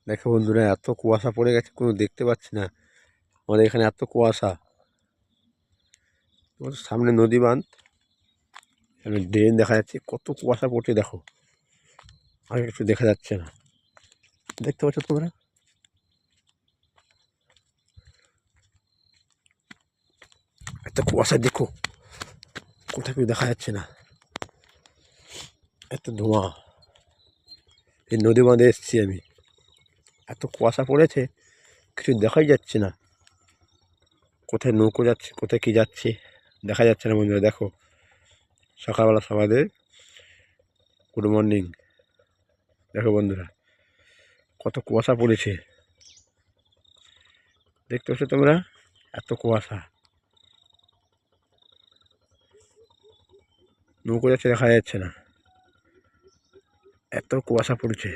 দেখো বন্ধুরা, এত কুয়াশা পড়ে গেছে, কোনো দেখতে পাচ্ছি না। আমাদের এখানে এত কুয়াশা। তোমাদের সামনে নদী বাঁধ, এখানে ড্রেন দেখা যাচ্ছে। কত কুয়াশা পড়ছে দেখো, আর কিছু দেখা যাচ্ছে না। দেখতে পাচ্ছ তোমরা? এত কুয়াশা দেখো, কোথাও কিছু দেখা যাচ্ছে না, এত ধোঁয়া। এই নদী বাঁধে এসছি আমি, এত কুয়াশা পড়েছে, কিছু দেখাই যাচ্ছে না। কোথায় নৌকো যাচ্ছে, কোথায় কি যাচ্ছে দেখা যাচ্ছে না বন্ধুরা। দেখো, সকালবেলা সবাইদের গুড মর্নিং। দেখো বন্ধুরা, কত কুয়াশা পড়েছে, দেখতে পাচ্ছ তোমরা? এত কুয়াশা, নৌকো যাচ্ছে দেখা যাচ্ছে না, এত কুয়াশা পড়েছে।